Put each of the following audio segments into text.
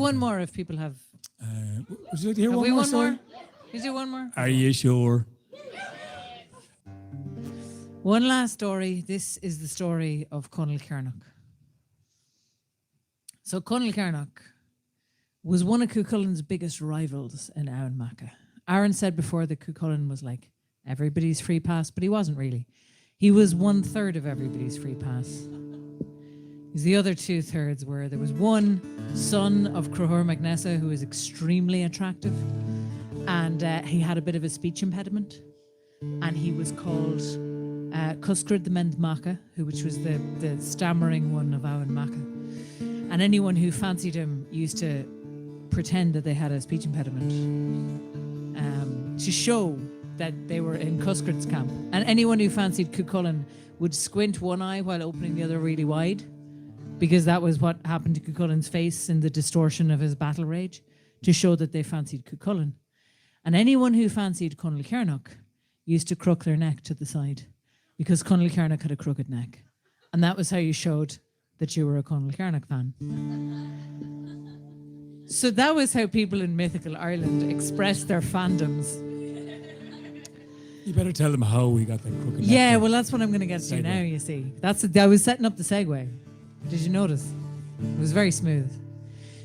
One more if people have. Would you like to hear Have one we more one story? more? Is there one more? Are you sure? One last story. This is the story of Conall Cearnach. So Conall Cearnach was one of Cuchullin's biggest rivals in Aron. Aron said before that Cuchullin was like everybody's free pass, but he wasn't really. He was 1/3 of everybody's free pass. The other 2/3 were there was one son of Nessa who was extremely attractive, and he had a bit of a speech impediment, and he was called Cuscrid the Mend Macha, which was the stammering one of Aron Macha. And anyone who fancied him used to pretend that they had a speech impediment to show that they were in Cuscrid's camp. And anyone who fancied Cuchullin would squint one eye while opening the other really wide, because that was what happened to Cuchullin's face in the distortion of his battle rage, to show that they fancied Cuchullin. And anyone who fancied Conall Cearnach used to crook their neck to the side, because Conall Cearnach had a crooked neck. And that was how you showed that you were a Conall Cearnach fan. So that was how people in mythical Ireland expressed their fandoms. You better tell them how we got that crooked neck. Yeah, well, that's what I'm going to get to now, you see. I was setting up the segue. Did you notice? It was very smooth.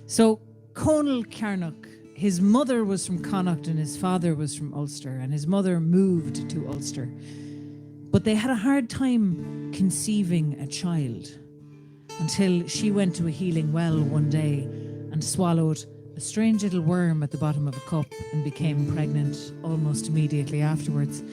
So Conall Cearnach, his mother was from Connacht and his father was from Ulster, and his mother moved to Ulster. But they had a hard time conceiving a child until she went to a healing well one day and swallowed a strange little worm at the bottom of a cup and became pregnant almost immediately afterwards.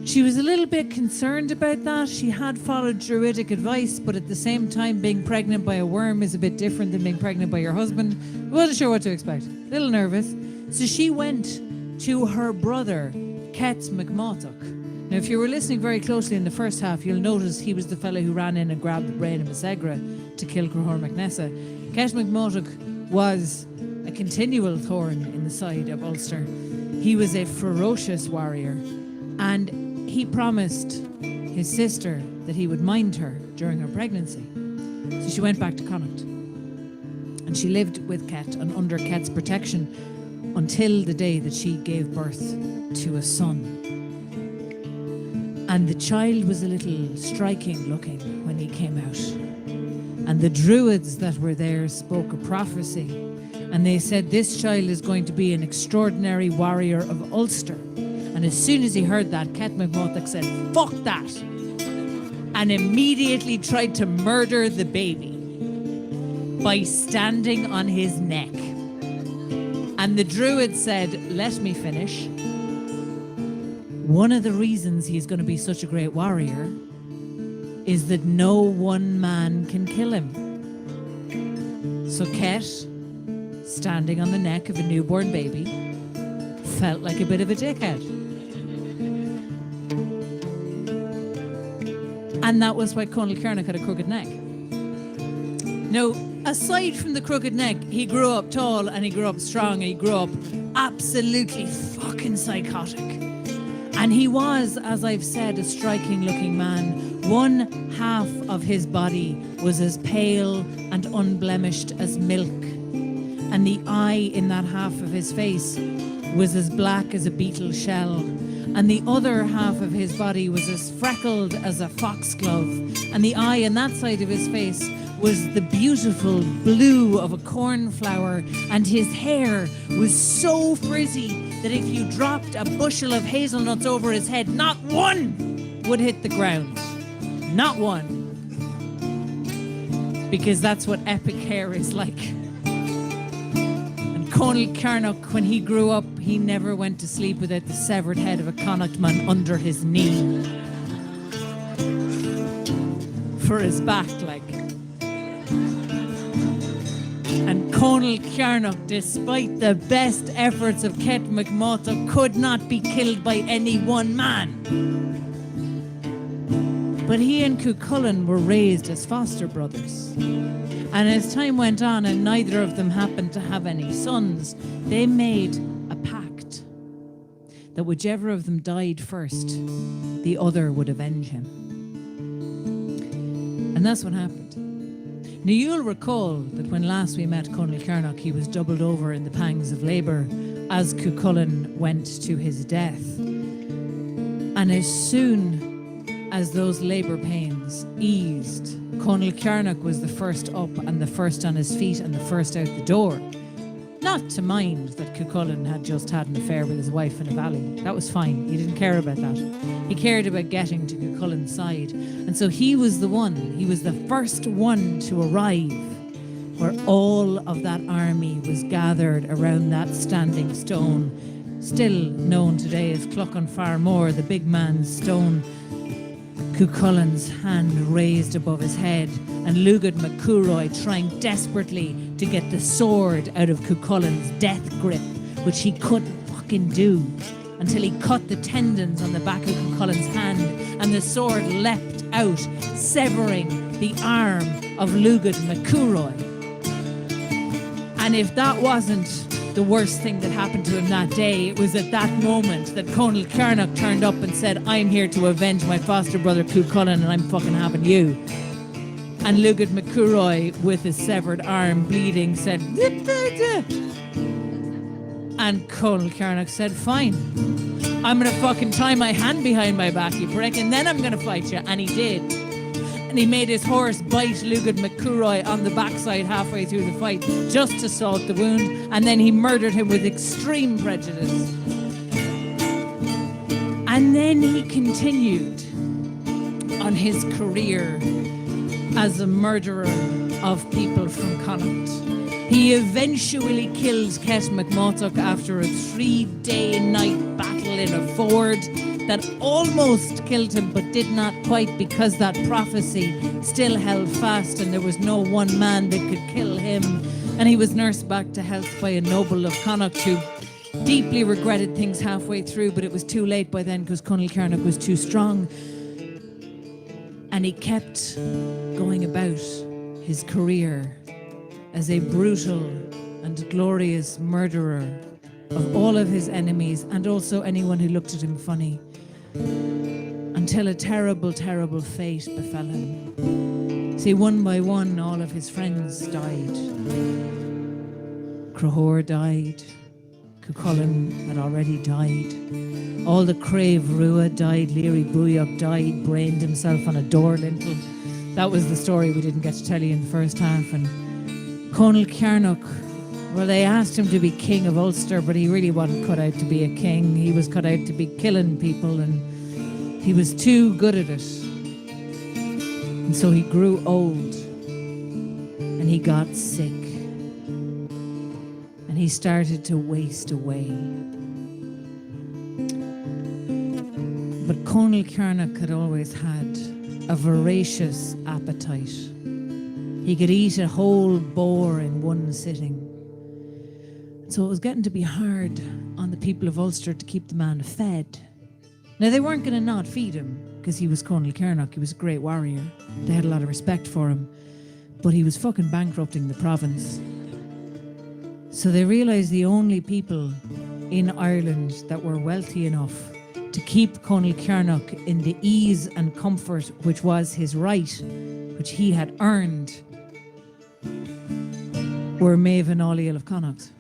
She was a little bit concerned about that. She had followed Druidic advice, but at the same time, being pregnant by a worm is a bit different than being pregnant by your husband. Wasn't sure what to expect. A little nervous. So she went to her brother, Ketz McMurtoch. Now, if you were listening very closely in the first half, you'll notice he was the fellow who ran in and grabbed the brain of Masegra to kill Conas Nessa. Ketz McMurtoch was a continual thorn in the side of Ulster. He was a ferocious warrior, and he promised his sister that he would mind her during her pregnancy. So she went back to Connacht. And she lived with Ket and under Ket's protection until the day that she gave birth to a son. And the child was a little striking looking when he came out. And the druids that were there spoke a prophecy. And they said, this child is going to be an extraordinary warrior of Ulster. And as soon as he heard that, Ket McMurtoch said, fuck that! And immediately tried to murder the baby by standing on his neck. And the druid said, let me finish. One of the reasons he's going to be such a great warrior is that no one man can kill him. So Ket, standing on the neck of a newborn baby, felt like a bit of a dickhead. And that was why Conall Cearnach had a crooked neck. Now, aside from the crooked neck, he grew up tall and he grew up strong and he grew up absolutely fucking psychotic. And he was, as I've said, a striking looking man. One half of his body was as pale and unblemished as milk. And the eye in that half of his face was as black as a beetle shell. And the other half of his body was as freckled as a foxglove. And the eye in that side of his face was the beautiful blue of a cornflower. And his hair was so frizzy that if you dropped a bushel of hazelnuts over his head, not one would hit the ground. Not one. Because that's what epic hair is like. Conall Cearnach, when he grew up, he never went to sleep without the severed head of a Connacht man under his knee. For his back, like. And Conall Cearnach, despite the best efforts of Ket McMurtoch, could not be killed by any one man. But he and Cuchullin were raised as foster brothers. And as time went on and neither of them happened to have any sons, they made a pact that whichever of them died first, the other would avenge him. And that's what happened. Now you'll recall that when last we met Conall Cearnach, he was doubled over in the pangs of labour as Cuchulainn went to his death. And as soon as those labour pains eased, Conall Cearnach was the first up and the first on his feet and the first out the door. Not to mind that Cuchulainn had just had an affair with his wife in a valley. That was fine. He didn't care about that. He cared about getting to Cuchulainn's side. And so he was the first one to arrive where all of that army was gathered around that standing stone, still known today as Clochán Farmór, the big man's stone. Cuchulainn's hand raised above his head, and Lugad mac Cúroy trying desperately to get the sword out of Cuchulainn's death grip, which he couldn't fucking do, until he cut the tendons on the back of Cuchulainn's hand, and the sword leapt out, severing the arm of Lugad mac Cúroy. And if that wasn't the worst thing that happened to him that day, it was at that moment that Conall Cearnach turned up and said, I'm here to avenge my foster brother Cuchulainn, and I'm fucking having you. And Lugad mac Cúroy, with his severed arm bleeding, said, and Conall Cearnach said, fine, I'm going to fucking tie my hand behind my back, you prick, and then I'm going to fight you. And he did. And he made his horse bite Lugad mac Cúroy on the backside halfway through the fight, just to salt the wound, and then he murdered him with extreme prejudice. And then he continued on his career as a murderer of people from Connacht. He eventually killed Ket mac Mátach after a 3-day night battle in a ford that almost killed him, but did not quite, because that prophecy still held fast and there was no one man that could kill him. And he was nursed back to health by a noble of Connacht who deeply regretted things halfway through, but it was too late by then because Conall Cearnach was too strong. And he kept going about his career as a brutal and glorious murderer of all of his enemies and also anyone who looked at him funny, until a terrible, terrible fate befell him. See, one by one, all of his friends died. Crohor died. Cuchulainn had already died. All the Crave Rua died. Leary Booyock died, brained himself on a door lintel. That was the story we didn't get to tell you in the first half. And Conall Cearnach, well, they asked him to be king of Ulster, but he really wasn't cut out to be a king. He was cut out to be killing people, and he was too good at it. And so he grew old, and he got sick, and he started to waste away. But Conall Cearnach had always had a voracious appetite. He could eat a whole boar in one sitting. So it was getting to be hard on the people of Ulster to keep the man fed. Now, they weren't going to not feed him because he was Conall Cearnach. He was a great warrior. They had a lot of respect for him. But he was fucking bankrupting the province. So they realised the only people in Ireland that were wealthy enough to keep Conall Cearnach in the ease and comfort which was his right, which he had earned, were Maeve and Álaíl of Connacht.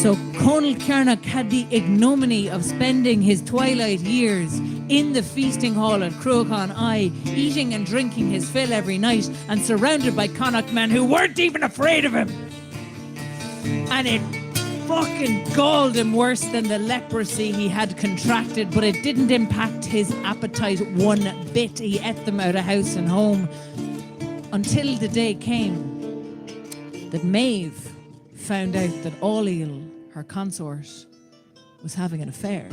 So Conall Cearnach had the ignominy of spending his twilight years in the feasting hall at Cruachan Eye, eating and drinking his fill every night, and surrounded by Connacht men who weren't even afraid of him. And it fucking galled him worse than the leprosy he had contracted, but it didn't impact his appetite one bit. He ate them out of house and home until the day came that Maeve found out that Álaíl, her consort, was having an affair.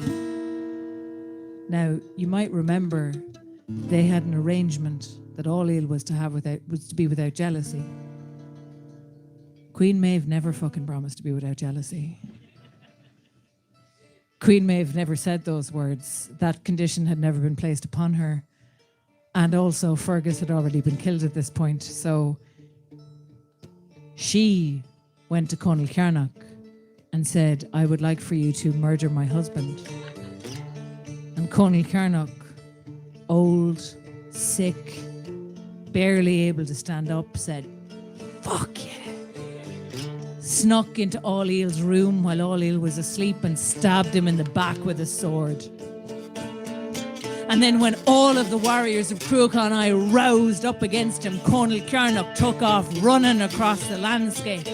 Now, you might remember they had an arrangement that Álaíl was to be without jealousy. Queen Maeve never fucking promised to be without jealousy. Queen Maeve never said those words. That condition had never been placed upon her. And also, Fergus had already been killed at this point, so she went to Conall Cearnach and said, I would like for you to murder my husband. And Conall Cearnach, old, sick, barely able to stand up, said, "Fuck yeah." Snuck into Aulíl's room while Aulíl was asleep and stabbed him in the back with a sword. And then when all of the warriors of Cruachan roused up against him, Conall Cearnach took off running across the landscape,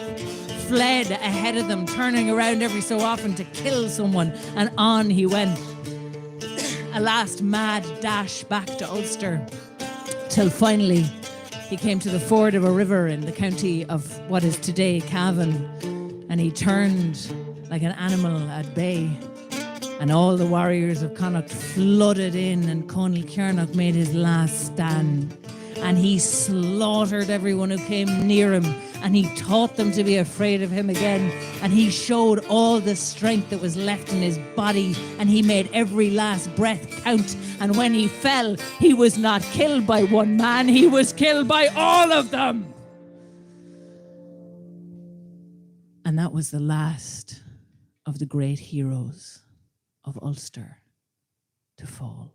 fled ahead of them, turning around every so often to kill someone, and on he went. A last mad dash back to Ulster, till finally he came to the ford of a river in the county of what is today Cavan, and he turned like an animal at bay. And all the warriors of Connacht flooded in, and Conall Cearnach made his last stand. And he slaughtered everyone who came near him, and he taught them to be afraid of him again. And he showed all the strength that was left in his body, and he made every last breath count. And when he fell, he was not killed by one man, he was killed by all of them. And that was the last of the great heroes of Ulster to fall.